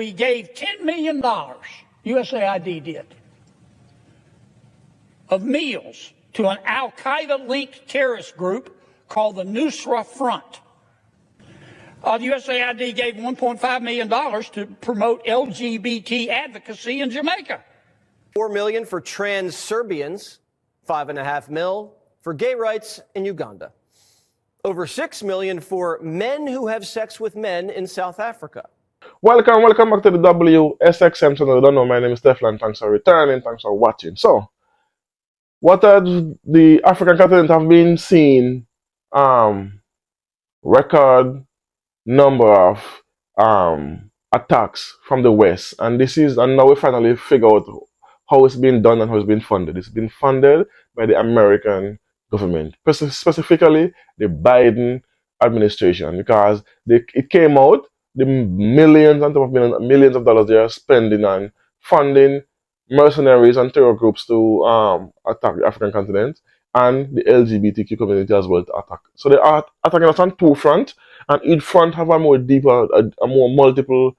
We gave $10 million, USAID did, of meals to an al-Qaeda-linked terrorist group called the Nusra Front. The USAID gave $1.5 million to promote LGBT advocacy in Jamaica. $4 million for trans Serbians, $5.5 million for gay rights in Uganda. Over $6 million for men who have sex with men in South Africa. Welcome back to the WSXM channel. I don't know, my name is Stefan. Thanks for returning, thanks for watching. So, what the African continent have been seeing record number of attacks from the West, and now we finally figure out how it's been done and how it's been funded. It's been funded by the American government, specifically the Biden administration, because it came out the millions on top of millions of dollars they are spending on funding mercenaries and terror groups to attack the African continent and the LGBTQ community as well to attack. So they are attacking us on two fronts, and each front have a more deeper, a more multiple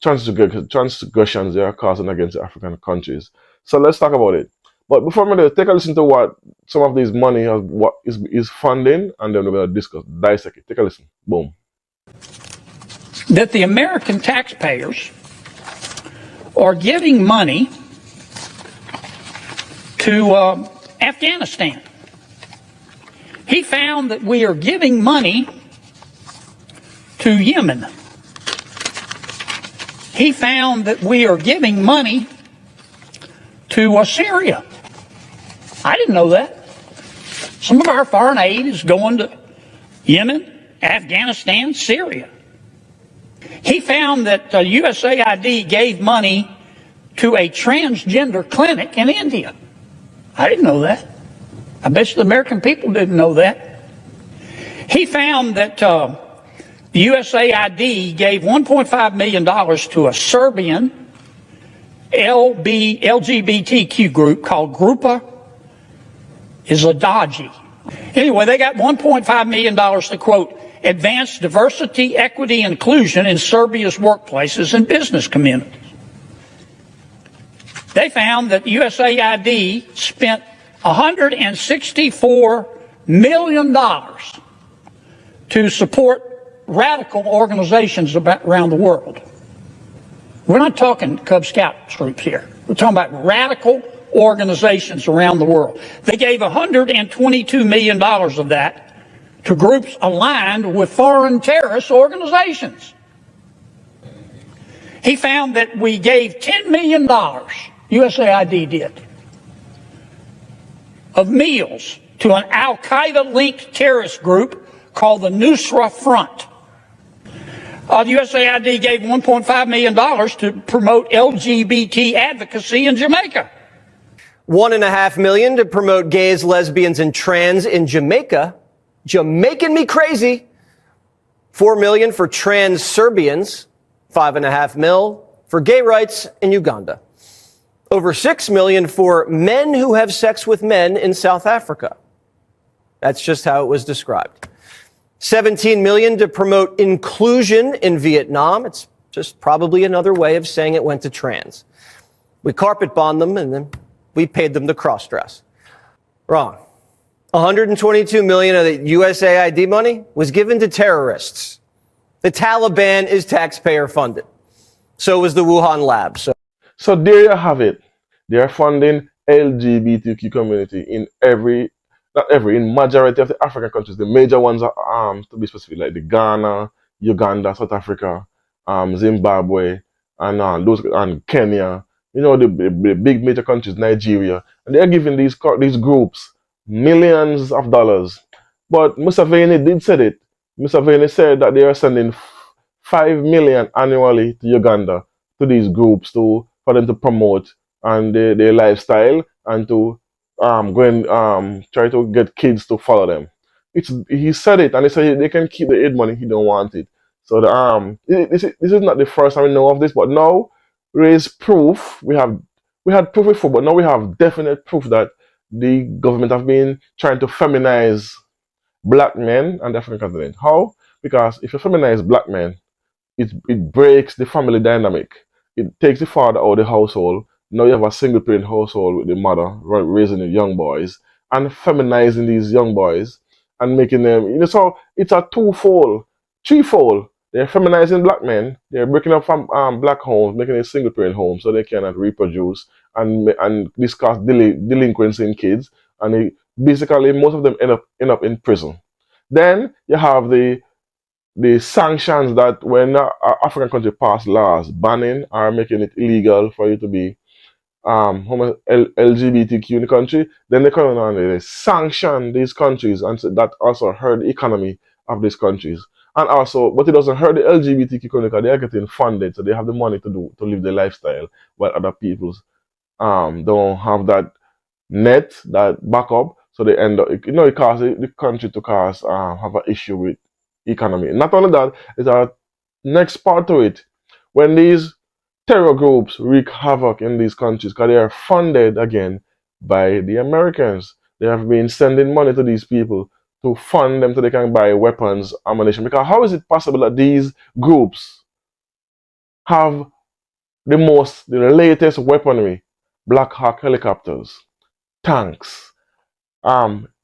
transgressions they are causing against the African countries. So let's talk about it. But before we do, take a listen to what some of these money what is funding, and then we're going to discuss, dissect it. Take a listen. Boom. That the American taxpayers are giving money to Afghanistan. He found that we are giving money to Yemen. He found that we are giving money to Syria. I didn't know that. Some of our foreign aid is going to Yemen, Afghanistan, Syria. He found that USAID gave money to a transgender clinic in India. I didn't know that. I bet you the American people didn't know that. He found that the USAID gave $1.5 million to a Serbian LGBTQ group called Grupa Izadaji. Anyway, they got $1.5 million to, quote, advance diversity, equity, and inclusion in Serbia's workplaces and business communities. They found that USAID spent $164 million to support radical organizations around the world. We're not talking Cub Scout troops here. We're talking about radical organizations around the world. They gave $122 million of that to groups aligned with foreign terrorist organizations. He found that we gave $10 million, USAID did, of meals to an al-Qaeda-linked terrorist group called the Nusra Front. The USAID gave $1.5 million to promote LGBT advocacy in Jamaica. $1.5 million to promote gays, lesbians, and trans in Jamaica. Jamaican me crazy. $4 million for trans Serbians. $5.5 million for gay rights in Uganda. Over $6 million for men who have sex with men in South Africa. That's just how it was described. $17 million to promote inclusion in Vietnam. It's just probably another way of saying it went to trans. We carpet bombed them and then we paid them to cross-dress. Wrong. $122 million of the USAID money was given to terrorists. The Taliban is taxpayer funded. So was the Wuhan lab. So there you have it. They are funding LGBTQ community in in majority of the African countries. The major ones are, to be specific, like the Ghana, Uganda, South Africa, Zimbabwe, and Kenya. You know, the big major countries, Nigeria, and they are giving these groups millions of dollars. But Museveni did say it. Museveni said that they are sending $5 million annually to Uganda to these groups for them to promote and their lifestyle and to go and try to get kids to follow them. He said it, and he said they can keep the aid money. He don't want it. So this is not the first time we know of this, but now there is proof. We had proof before, but now we have definite proof that the government have been trying to feminize black men on the African continent. How? Because if you feminize black men, it breaks the family dynamic. It takes the father out of the household. Now you have a single parent household with the mother raising the young boys and feminizing these young boys and making them, so it's a twofold, threefold. They're feminizing black men. They're breaking up from black homes, making it single parent homes so they cannot reproduce and discuss delinquency in kids. And basically, most of them end up in prison. Then you have the sanctions that when African country pass laws banning or making it illegal for you to be LGBTQ in the country, then they come on and they sanction these countries, and so that also hurt the economy of these countries. And also, but it doesn't hurt the LGBTQ community because they are getting funded, so they have the money to live their lifestyle, while other people's don't have that net, that backup, so they end up, it causes the country to cause have an issue with economy. Not only that, it's a next part to it. When these terror groups wreak havoc in these countries, because they are funded again by the Americans. They have been sending money to these people to fund them so they can buy weapons, ammunition. Because how is it possible that these groups have the latest weaponry, Black Hawk helicopters, tanks,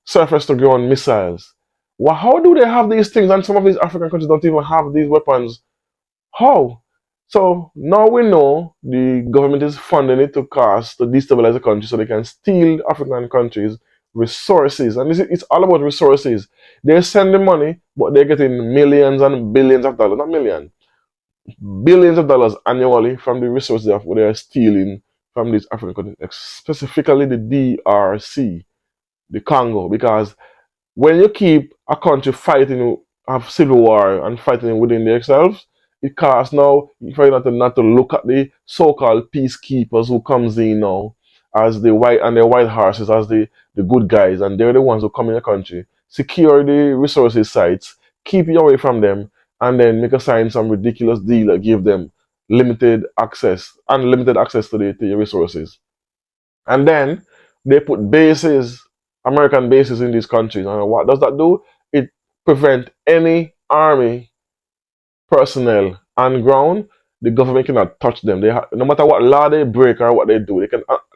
surface to ground missiles? Well, how do they have these things and some of these African countries don't even have these weapons? How? So now we know the government is funding it to destabilize the country so they can steal African countries' resources. And it's all about resources. They're sending money, but they're getting millions and billions of dollars, not millions, billions of dollars annually from the resources of what they are stealing from these African countries, specifically the DRC, the Congo, because when you keep a country fighting, have civil war and fighting within themselves, it costs now, if you not to look at the so-called peacekeepers who comes in now as the white and their white horses as the good guys, and they're the ones who come in the country, secure the resources sites, keep you away from them, and then make a sign some ridiculous deal that give them unlimited access to the resources. And then they put bases, American bases in these countries. And what does that do? It prevents any army personnel on ground. The government cannot touch them. No matter what law they break or what they do,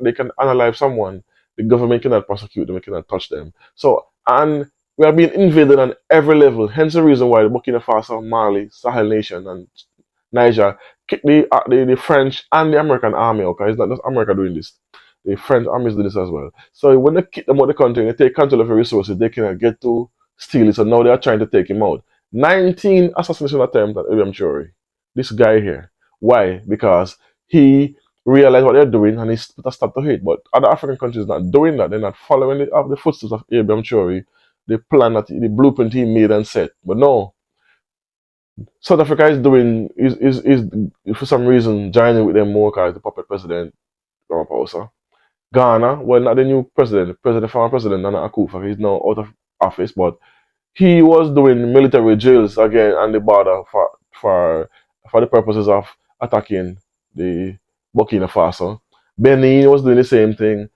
they can analyze someone. The government cannot prosecute them. They cannot touch them. So, and we are being invaded on every level. Hence the reason why the Burkina Faso, Mali, Sahel nation, and Niger kick the French and the American army. Okay, it's not just America doing this. The French army is doing this as well. So when they kick them out of the country and they take control of the resources, they cannot get to steal it. So now they are trying to take him out. 19 assassination attempts at William Chori. This guy here. Why? Because he realized what they're doing and he put a stop to it. But other African countries not doing that. They're not following the footsteps of Abraham Chori, the plan the blueprint he made and set. But no, South Africa is for some reason joining with them more because the puppet president Ramaphosa. Ghana, well, not the new president, former president Nana Akufo. He's now out of office, but he was doing military drills again on the border for the purposes of attacking the Burkina Faso. Benin was doing the same thing.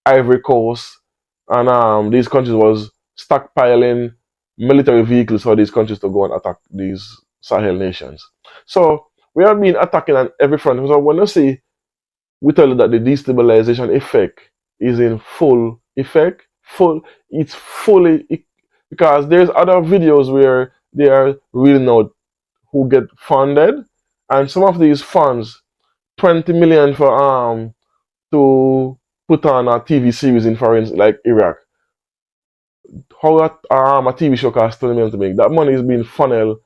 Ivory Coast and these countries was stockpiling military vehicles for these countries to go and attack these Sahel nations. So we have been attacking on every front. So when you see, we tell you that the destabilization effect is in full effect. It's fully, because there's other videos where they are reeling out who get funded, and some of these funds, 20 million for to put on a TV series in foreign like Iraq. How a TV show costs 20 million to make? That money is being funneled,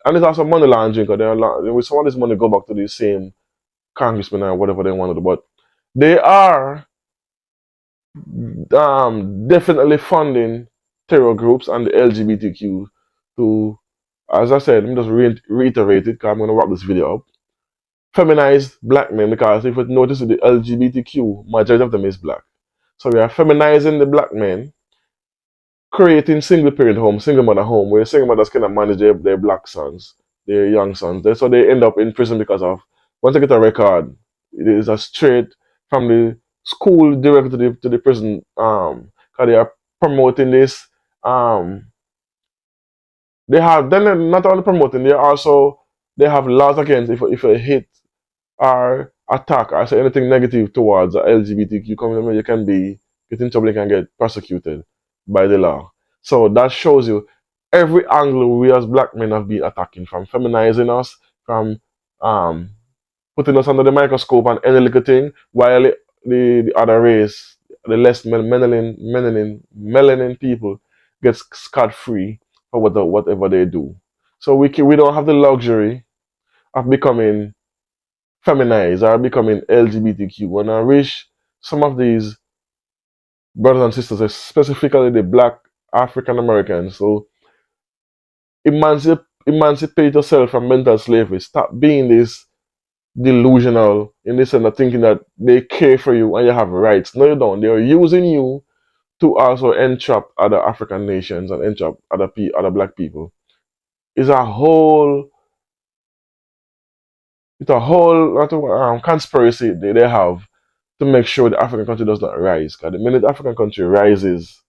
and there's also money laundering because some of this money go back to the same congressman or whatever they want to do. But they are definitely funding terror groups and the LGBTQ to, as I said, let me just reiterate it because I'm going to wrap this video up. Feminize black men, because if you notice the LGBTQ, majority of them is black. So we are feminizing the black men, creating single parent home, single mother home, where single mothers cannot manage their black sons, their young sons. So they end up in prison because of, once they get a record, it is a straight from the school directly to the prison, because they are promoting this. They have, then they're not only promoting, they're also they have laws against if you hit or attack or say anything negative towards the LGBTQ community, you can get in trouble, you can get prosecuted by the law. So that shows you every angle we as black men have been attacking, from feminizing us, from um, putting us under the microscope and any little thing, while the other race, the less melanin people, get scot free for whatever they do. So we don't have the luxury of becoming feminized or becoming LGBTQ. And I wish some of these brothers and sisters, specifically the black African Americans, so emancipate yourself from mental slavery. Stop being this delusional in the sense of thinking that they care for you and you have rights. No, you don't. They're using you to also entrap other African nations and entrap other black people. It's a whole conspiracy they have to make sure the African country does not rise. Because the minute the African country rises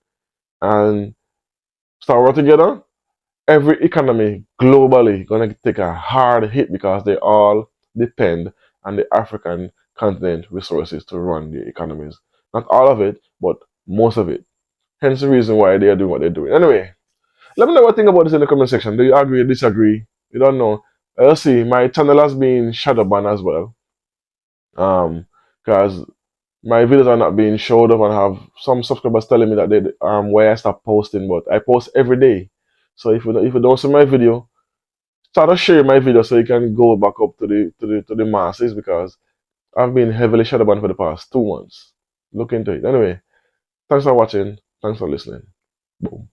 and start work together, every economy globally gonna take a hard hit because they all depend on the African continent resources to run the economies. Not all of it, but most of it. Hence the reason why they are doing what they're doing. Anyway, let me know what you think about this in the comment section. Do you agree, disagree? You don't know. Let's see, my channel has been shadow banned as well. Because my videos are not being showed up, and I have some subscribers telling me that they why I stop posting, but I post every day. So if you don't see my video, start to share my video so you can go back up to the masses, because I've been heavily shadow banned for the past 2 months. Look into it. Anyway, thanks for watching. Thanks for listening. Boom.